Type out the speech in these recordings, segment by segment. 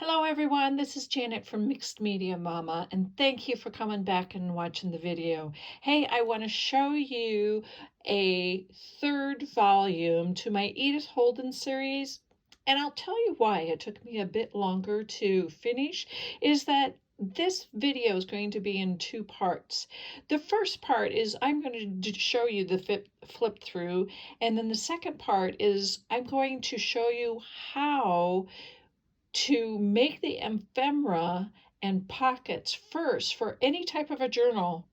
Hello everyone, this is Janet from Mixed Media Momma, and thank you for coming back and watching the video. Hey, I want to show you a third volume to my Edith Holden series, and I'll tell you why it took me a bit longer to finish, is that this video is going to be in two parts. The first part is I'm going to show you the flip through, and then the second part is I'm going to show you how to make the ephemera and pockets first for any type of a journal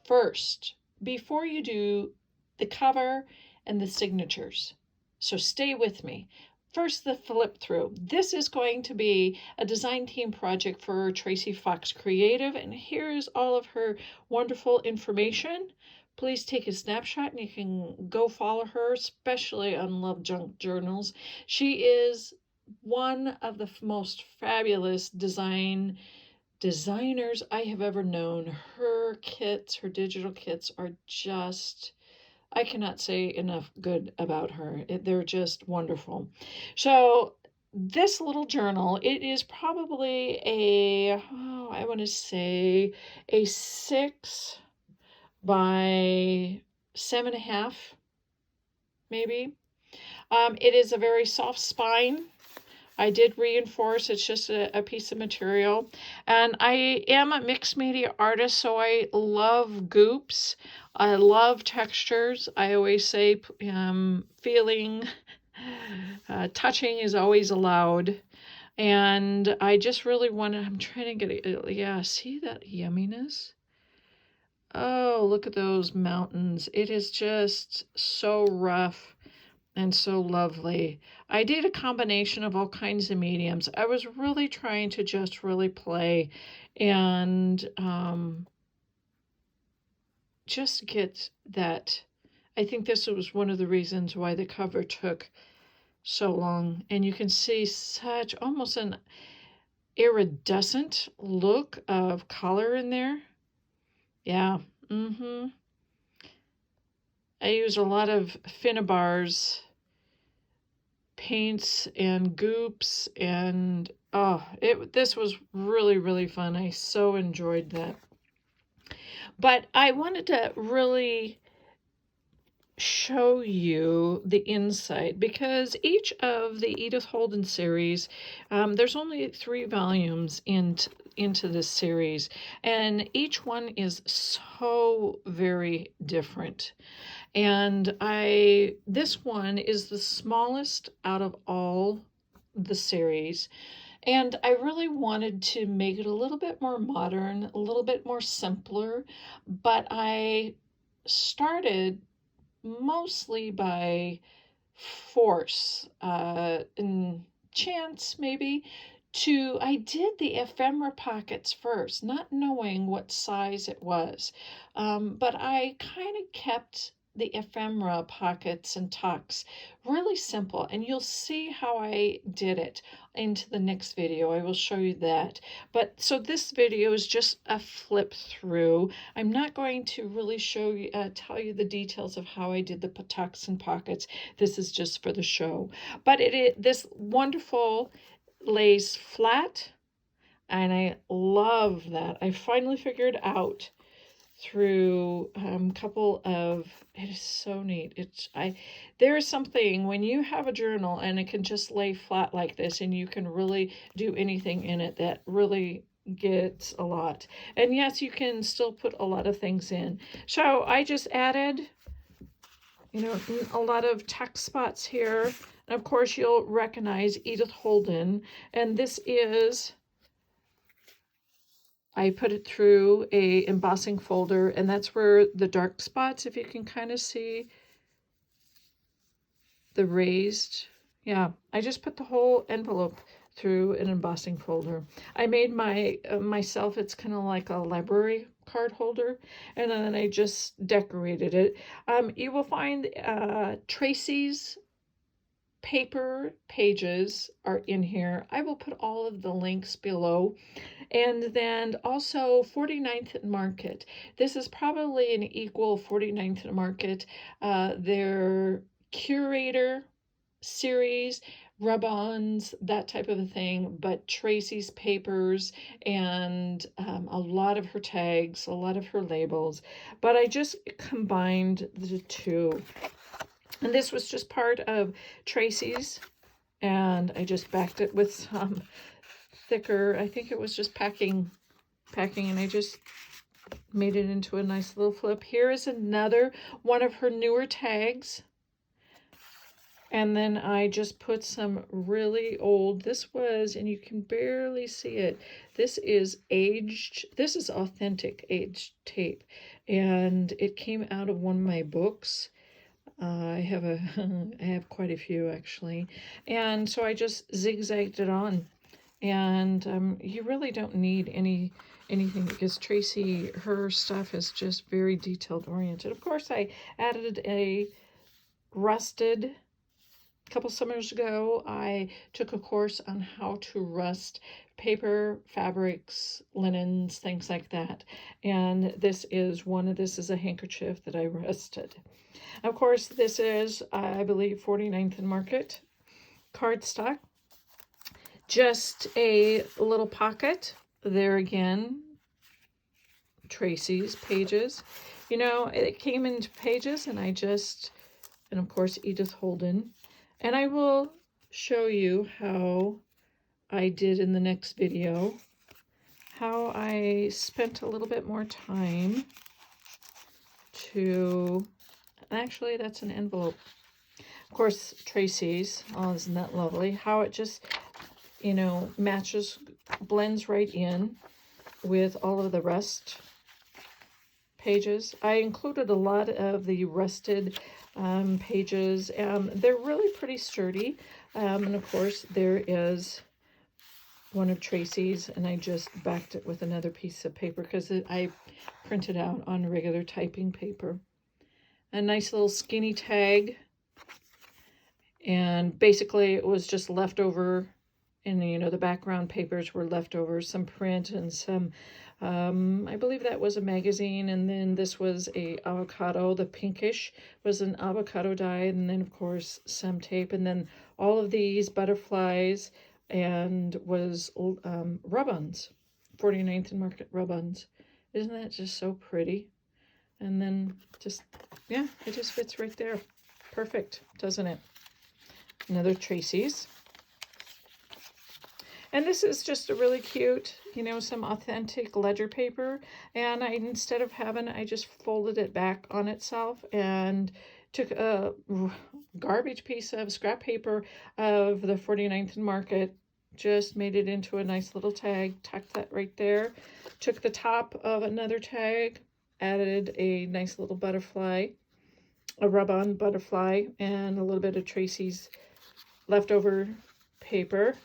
first before you do the cover and the signatures. So stay with me. First, the flip through. This is going to be a design team project for Tracie Fox Creative, and here's all of her wonderful information. Please take a snapshot and you can go follow her, especially on LoveJunkJournals. She is one of the most fabulous designers I have ever known. Her kits, her digital kits are just, I cannot say enough good about her. They're just wonderful. So this little journal, it is probably I want to say a 6 by 7.5, maybe. It is a very soft spine. I did reinforce, it's just a piece of material. And I am a mixed media artist, so I love goops. I love textures. I always say feeling, touching is always allowed. And I just really wanted, I'm trying to get it, yeah, see that yumminess? Oh, look at those mountains. It is just so rough and so lovely. I did a combination of all kinds of mediums. I was really trying to just really play and just get that. I think this was one of the reasons why the cover took so long. And you can see such almost an iridescent look of color in there. Yeah. I use a lot of Finnabar's paints and goops, and this was really fun. I so enjoyed that. But I wanted to really show you the inside because each of the Edith Holden series, there's only 3 volumes into this series, and each one is so very different. And this one is the smallest out of all the series. And I really wanted to make it a little bit more modern, a little bit more simpler, but I started mostly by force and chance maybe. I did the ephemera pockets first, not knowing what size it was, but I kind of kept the ephemera pockets and tucks really simple, and you'll see how I did it into the next video. I will show you that. But so this video is just a flip through. I'm not going to really show you tell you the details of how I did the tucks and pockets. This is just for the show. But this wonderful lays flat, and I love that. I finally figured out through a couple of, it is so neat. There is something when you have a journal and it can just lay flat like this and you can really do anything in it that really gets a lot. And yes, you can still put a lot of things in. So I just added, a lot of text spots here. And of course you'll recognize Edith Holden, and this is, I put it through a embossing folder, and that's where the dark spots, if you can kind of see the raised, yeah, I just put the whole envelope through an embossing folder. I made myself, it's kind of like a library card holder, and then I just decorated it. You will find Tracie's paper pages are in here. I will put all of the links below. And then also 49th and Market. This is probably an equal 49th and Market. Their Curator series, rub-ons, that type of a thing, but Tracie's papers and a lot of her tags, a lot of her labels, but I just combined the two. And this was just part of Tracie's, and I just backed it with some thicker, I think it was just packing, and I just made it into a nice little flip. Here is another one of her newer tags. And then I just put some really old, this was, and you can barely see it, this is aged, this is authentic aged tape. And it came out of one of my books. I have quite a few actually. And so I just zigzagged it on. And you really don't need anything because Tracie, her stuff is just very detailed oriented. Of course, I added a rusted. A couple summers ago, I took a course on how to rust paper, fabrics, linens, things like that. And this is a handkerchief that I rusted. Of course, this is, I believe, 49th and Market cardstock. Just a little pocket. There again, Tracie's pages. You know, it came into pages, and and of course, Edith Holden. And I will show you how I did in the next video, how I spent a little bit more time to, actually that's an envelope. Of course, Tracie's, oh, isn't that lovely? How it just, you know, matches, blends right in with all of the rust pages. I included a lot of the rusted pages, and they're really pretty sturdy. And of course, there is one of Tracie's, and I just backed it with another piece of paper because I printed out on regular typing paper. A nice little skinny tag, and basically it was just leftover, and you know, the background papers were leftover, some print and some I believe that was a magazine, and then this was a avocado. The pinkish was an avocado dye, and then of course some tape, and then all of these butterflies, and was rub-ons, 49th and Market rub-ons. Isn't that just so pretty? And then just, yeah, it just fits right there. Perfect, doesn't it? Another Tracie's. And this is just a really cute, you know, some authentic ledger paper. And instead of having, I just folded it back on itself and took a garbage piece of scrap paper of the 49th and Market, just made it into a nice little tag, tucked that right there. Took the top of another tag, added a nice little butterfly, a rub-on butterfly, and a little bit of Tracie's leftover paper.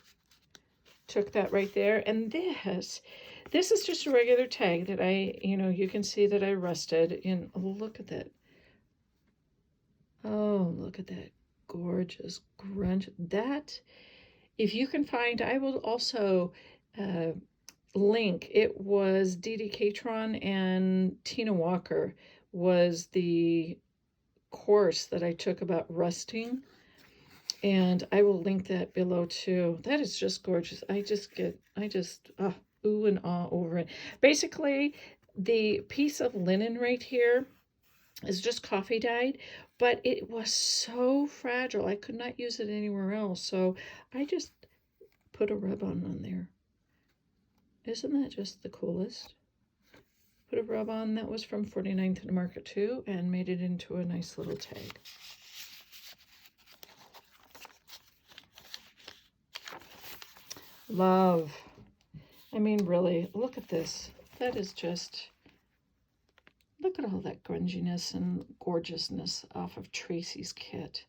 Took that right there. And this is just a regular tag that you can see that I rusted. And look at that. Oh, look at that gorgeous grunge. That, if you can find, I will also link. It was Dee Dee Catron and Tina Walker was the course that I took about rusting. And I will link that below too. That is just gorgeous. I just ooh and ah over it. Basically, the piece of linen right here is just coffee dyed, but it was so fragile. I could not use it anywhere else. So I just put a rub-on on there. Isn't that just the coolest? Put a rub-on that was from 49th and Market too, and made it into a nice little tag. Love. I mean, really, look at this. That is just, look at all that grunginess and gorgeousness off of Tracie's kit.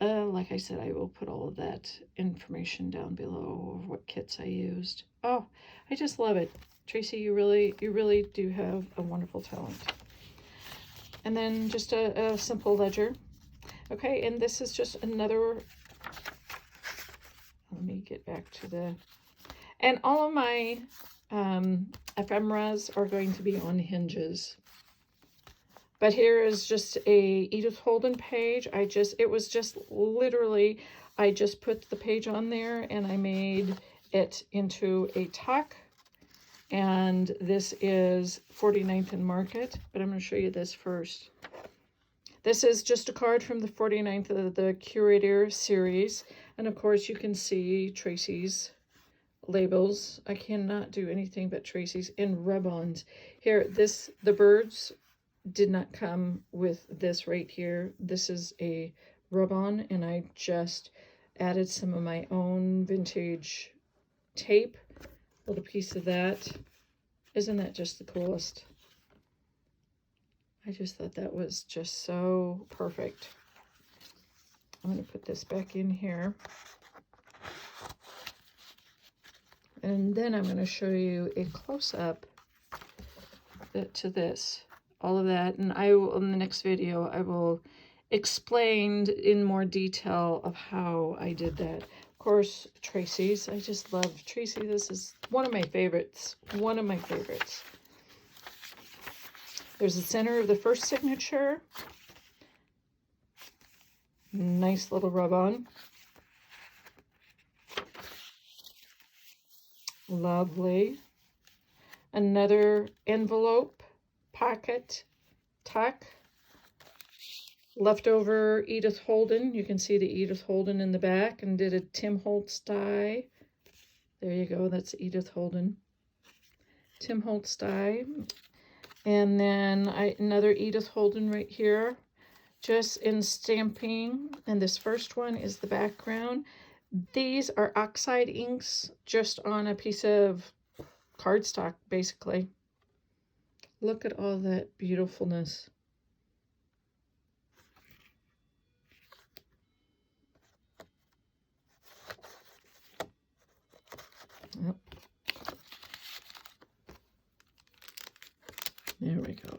Like I said, I will put all of that information down below of what kits I used. Oh, I just love it. Tracie, you really do have a wonderful talent. And then just a simple ledger. Okay, and this is just another, let me get back to the, and all of my ephemeras are going to be on hinges. But here is just a Edith Holden page. It was just literally, I just put the page on there and I made it into a tuck. And this is 49th and Market, but I'm going to show you this first. This is just a card from the 49th of the Curators Series. And of course you can see Tracie's labels. I cannot do anything but Tracie's in rub-ons. Here, the birds did not come with this right here. This is a rub-on, and I just added some of my own vintage tape. A little piece of that. Isn't that just the coolest? I just thought that was just so perfect. I'm going to put this back in here. And then I'm going to show you a close-up to this. All of that. And I will, in the next video, I will explain in more detail of how I did that. Of course, Tracie's. I just love Tracie. This is one of my favorites. One of my favorites. There's the center of the first signature. Nice little rub-on. Lovely. Another envelope, pocket, tuck. Leftover Edith Holden. You can see the Edith Holden in the back, and did a Tim Holtz die. There you go. That's Edith Holden. Tim Holtz die. And then another Edith Holden right here, just in stamping. And this first one is the background. These are oxide inks just on a piece of cardstock, basically. Look at all that beautifulness. Yep. There we go.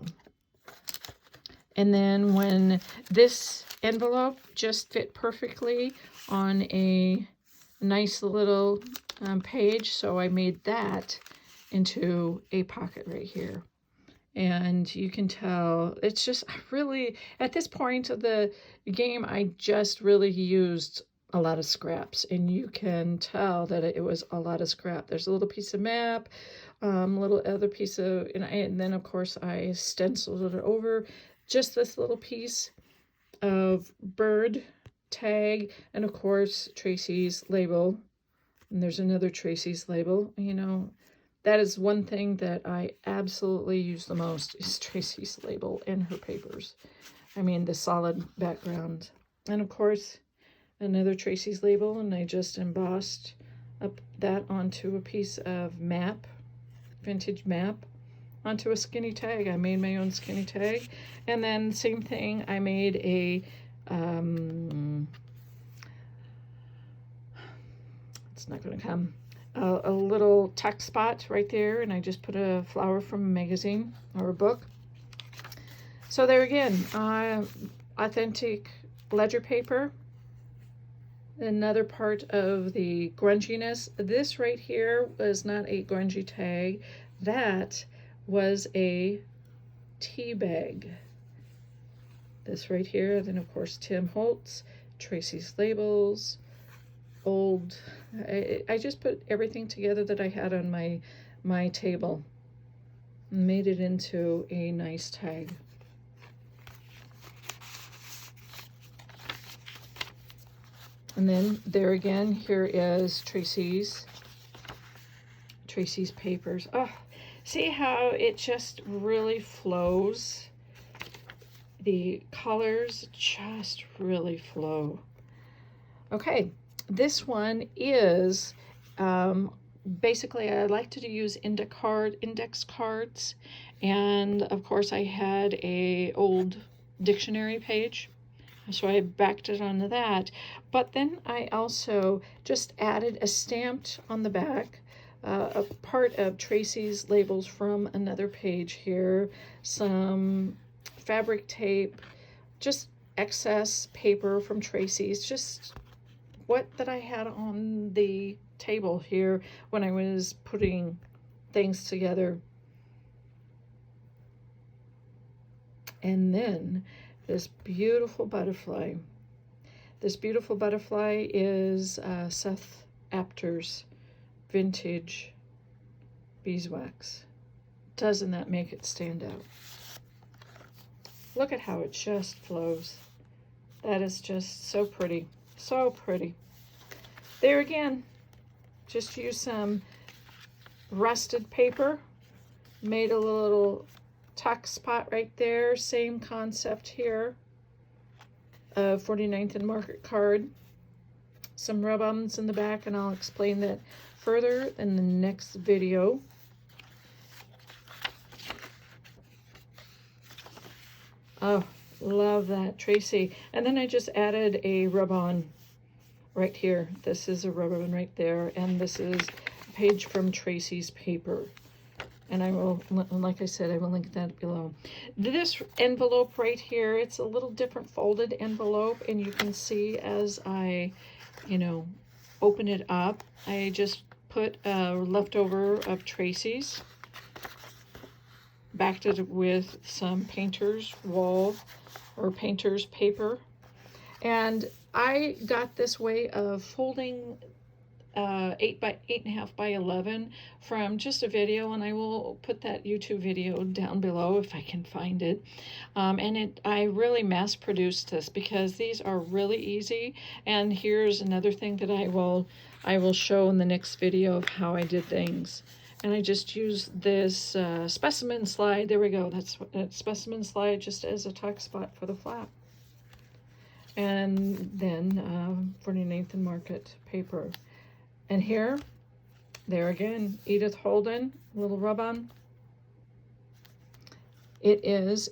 And then when this envelope just fit perfectly on a nice little page, so I made that into a pocket right here. And you can tell it's just really, at this point of the game, I just really used a lot of scraps, and you can tell that it was a lot of scrap. There's a little piece of map, little other piece of, and then of course I stenciled it over. Just this little piece of bird tag, and of course Tracie's label. And there's another Tracie's label. You know, that is one thing that I absolutely use the most, is Tracie's label and her papers. I mean, the solid background. And of course, another Tracie's label, and I just embossed up that onto a piece of map, vintage map, onto a skinny tag. I made my own skinny tag. And then same thing, I made a, it's not going to come, a little tuck spot right there, and I just put a flower from a magazine or a book. So there again, authentic ledger paper. Another part of the grunginess. This right here was not a grungy tag. That was a tea bag. This right here. Then of course Tim Holtz, Tracie's labels, old. I just put everything together that I had on my table and made it into a nice tag. And then there again, here is Tracie's papers. Oh, see how it just really flows? The colors just really flow. Okay, this one is, basically I like to use index cards. And of course I had a old dictionary page, so I backed it onto that. But then I also just added a stamped on the back, a part of Tracie's labels from another page here, some fabric tape, just excess paper from Tracie's, just what that I had on the table here when I was putting things together. And then this beautiful butterfly. This beautiful butterfly is Seth Apter's vintage beeswax. Doesn't that make it stand out? Look at how it just flows. That is just so pretty, so pretty. There again, just use some rusted paper, made a little tuck spot right there. Same concept here. 49th and Market card. Some rub-ons in the back, and I'll explain that further in the next video. Oh, love that, Tracie. And then I just added a rub-on right here. This is a rub-on right there, and this is a page from Tracie's paper. And I will, like I said, I will link that below. This envelope right here, it's a little different folded envelope, and you can see as I, open it up, I just put a leftover of Tracie's, backed it with some painter's wall or painter's paper. And I got this way of folding 8.5 by 11 from just a video, and I will put that YouTube video down below if I can find it. I really mass produced this because these are really easy. And here's another thing that I will show in the next video of how I did things. And I just used this specimen slide. There we go. That's that specimen slide just as a tuck spot for the flap. And then 49th and Market paper. And here, there again, Edith Holden, little rub-on. It is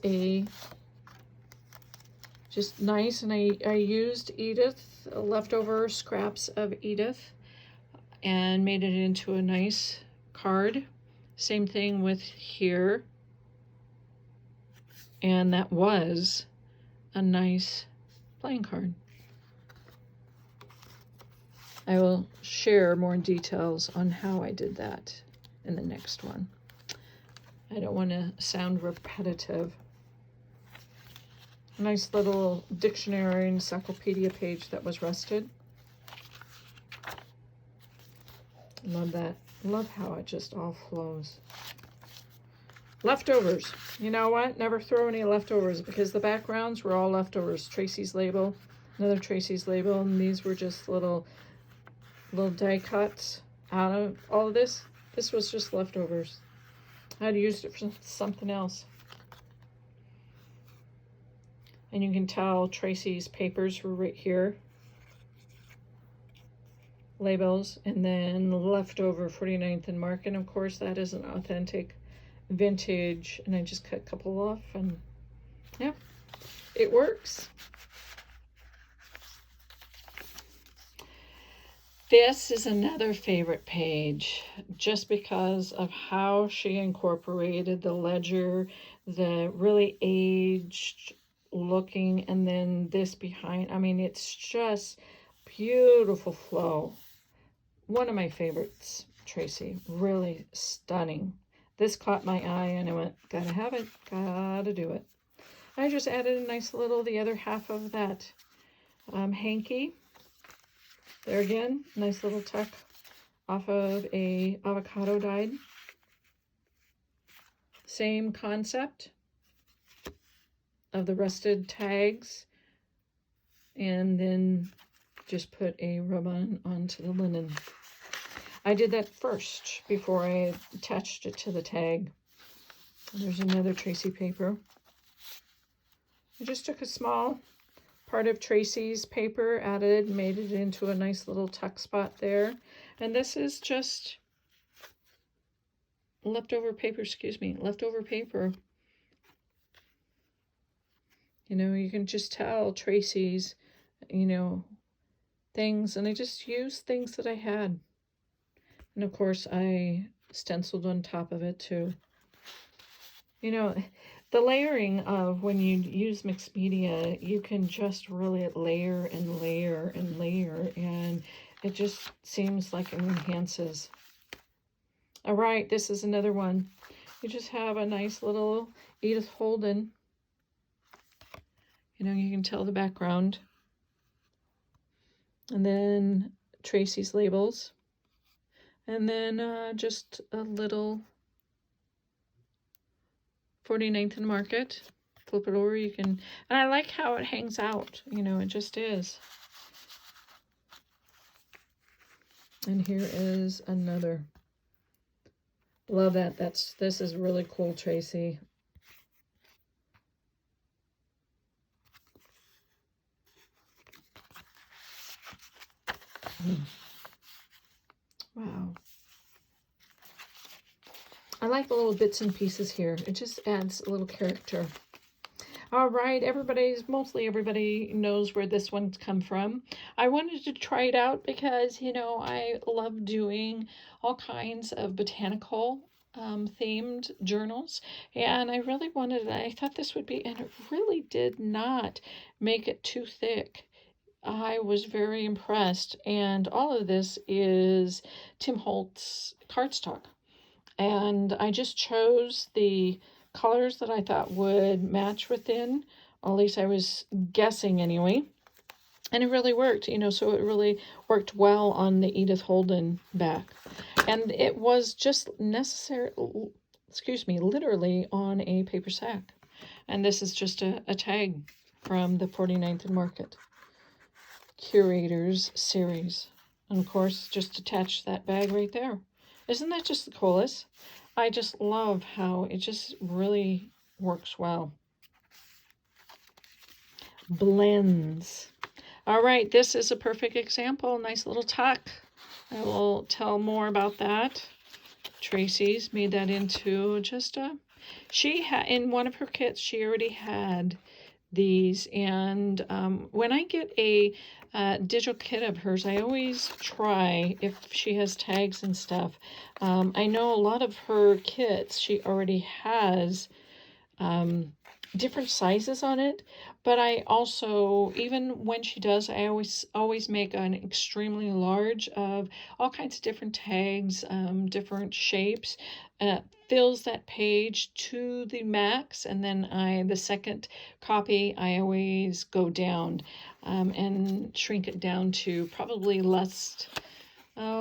just nice, and I used Edith, leftover scraps of Edith, and made it into a nice card. Same thing with here. And that was a nice playing card. I will share more details on how I did that in the next one. I don't want to sound repetitive. A nice little dictionary encyclopedia page that was rusted. Love that. Love how it just all flows. Leftovers. You know what? Never throw any leftovers, because the backgrounds were all leftovers. Tracie's label, another Tracie's label, and these were just little die cuts out of all of this. This was just leftovers. I'd used it for something else. And you can tell Tracie's papers were right here. Labels, and then leftover 49th and Market. And of course that is an authentic vintage, and I just cut a couple off, and yeah, it works. This is another favorite page, just because of how she incorporated the ledger, the really aged looking, and then this behind. I mean, it's just beautiful flow. One of my favorites, Tracie. Really stunning. This caught my eye, and I went, gotta have it, gotta do it. I just added a nice little, the other half of that hanky. There again, nice little tuck off of a avocado dyed. Same concept of the rusted tags, and then just put a rub-on onto the linen. I did that first before I attached it to the tag. There's another Tracie paper. I just took a small part of Tracie's paper, added, made it into a nice little tuck spot there. And this is just leftover paper, leftover paper. You know, you can just tell Tracie's, things, and I just used things that I had. And of course I stenciled on top of it too. The layering of when you use mixed media, you can just really layer and layer and layer, and it just seems like it enhances. All right, this is another one. You just have a nice little Edith Holden. You can tell the background. and then Tracie's labels, and then just a little 49th and Market. Flip it over, you can, and I like how it hangs out, you know, it just is. And here is another. Love that. This is really cool, Tracie. Wow. I like the little bits and pieces here. It just adds a little character. All right, mostly everybody knows where this one's come from. I wanted to try it out because, you know, I love doing all kinds of botanical themed journals, and I really wanted it. I thought this would be, and it really did not make it too thick. I was very impressed, and all of this is Tim Holtz cardstock, and I just chose the colors that I thought would match within, or at least I was guessing anyway, and it really worked, you know, so it really worked well on the Edith Holden back, and it was just necessary, excuse me, literally on a paper sack. And this is just a tag from the 49th and Market Curators Series, and of course just attach that bag right there. Isn't that just the coolest? I just love how it just really works well. Blends. All right, this is a perfect example. Nice little tuck. I will tell more about that. Tracie's made that into just a... She had, in one of her kits, she already had these. And when I get a digital kit of hers, I always try if she has tags and stuff. I know a lot of her kits, she already has different sizes on it, but I also, even when she does, I always make an extremely large of all kinds of different tags, different shapes. Fills that page to the max, and then the second copy I always go down and shrink it down to probably less,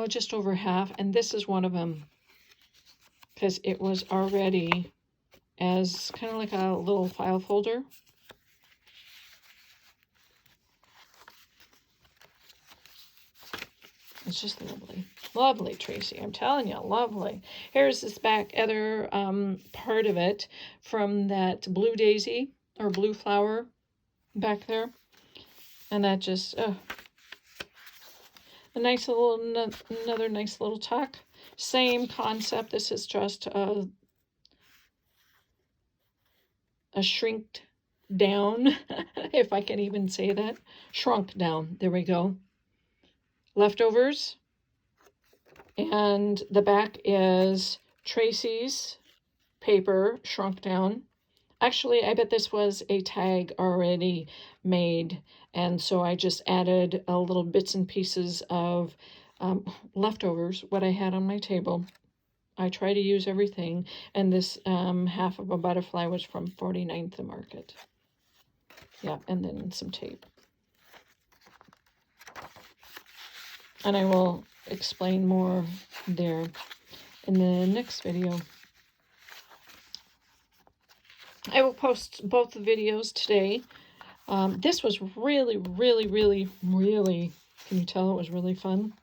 just over half. And this is one of them because it was already as kind of like a little file folder. It's just lovely. Lovely, Tracie. I'm telling you, lovely. Here's this back other part of it from that blue daisy or blue flower back there. And that just, a nice little, another nice little tuck. Same concept. This is just a shrinked down, if I can even say that. Shrunk down. There we go. Leftovers. And the back is Tracie's paper shrunk down. Actually, I bet this was a tag already made, and so I just added a little bits and pieces of leftovers, what I had on my table. I try to use everything, and this half of a butterfly was from 49th and Market. Yeah, and then some tape. And I will explain more there in the next video. I will post both the videos today. This was really, really, really, really, can you tell it was really fun?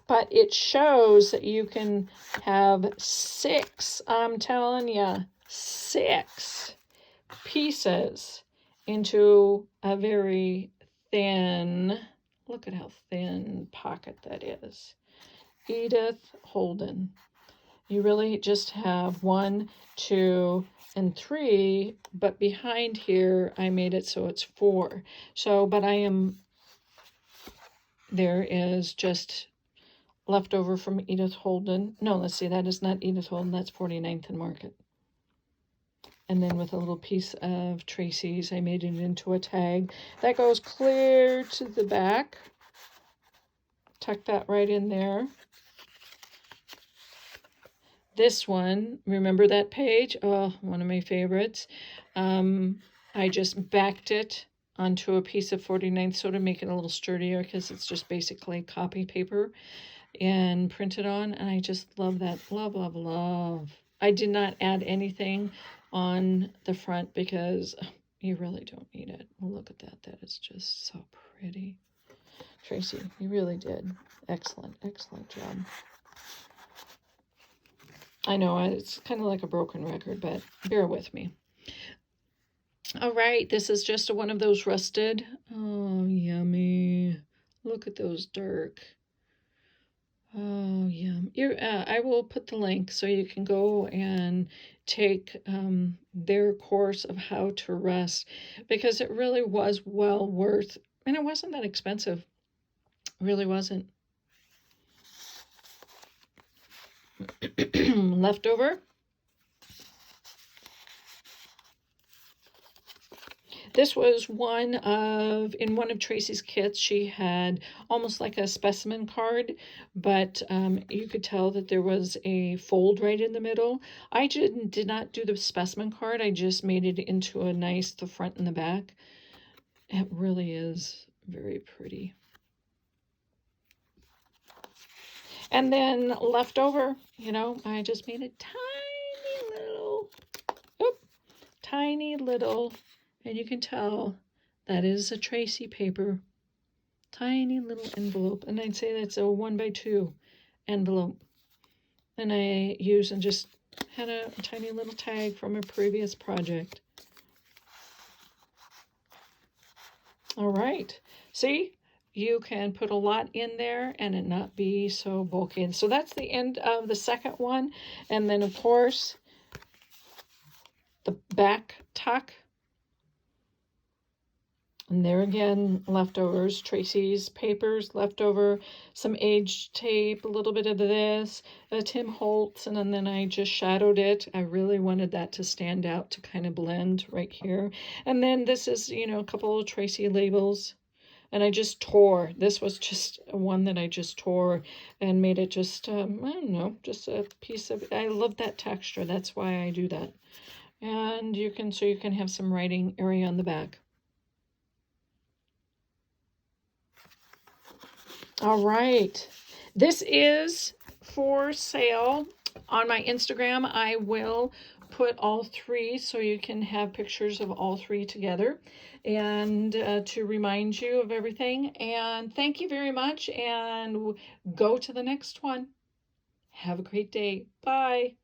But it shows that you can have 6, I'm telling you, 6 pieces into a very thin, look at how thin pocket that is. Edith Holden. You really just have 1, 2, and 3, but behind here I made it so it's 4. So, but there is just leftover from Edith Holden. No, let's see, that is not Edith Holden, that's 49th and Market. And then with a little piece of Tracie's, I made it into a tag. That goes clear to the back. Tuck that right in there. This one, remember that page? Oh, one of my favorites. I just backed it onto a piece of 49 so to make it a little sturdier, because it's just basically copy paper and printed on. And I just love that. Love, love, love. I did not add anything on the front because you really don't need it. Look at that. That is just so pretty. Tracie, you really did. Excellent, excellent job. I know it's kind of like a broken record, but bear with me. All right, this is just one of those rusted. Oh, yummy. Look at those dark. Oh, yum. I will put the link so you can go and take their course of how to rust, because it really was well worth, and it wasn't that expensive. It really wasn't. Leftover. This was in one of Tracie's kits, she had almost like a specimen card, but you could tell that there was a fold right in the middle. I did not do the specimen card. I just made it into a nice, the front and the back. It really is very pretty. And then leftover, you know, I just made a tiny little, and you can tell that is a Tracie paper, tiny little envelope. And I'd say that's a 1x2 envelope. And I used and just had a tiny little tag from a previous project. All right, see? You can put a lot in there and it not be so bulky. And so that's the end of the second one. And then, of course, the back tuck. And there again, leftovers, Tracie's papers, leftover, some aged tape, a little bit of this, Tim Holtz, and then I just shadowed it. I really wanted that to stand out, to kind of blend right here. And then this is, you know, a couple of Tracie labels. And I just tore. This was just one that I just tore and made it just, I don't know, just a piece of, I love that texture. That's why I do that. And you can have some writing area on the back. All right. This is for sale on my Instagram. I will put all three so you can have pictures of all three together, and to remind you of everything. And thank you very much, and go to the next one. Have a great day. Bye.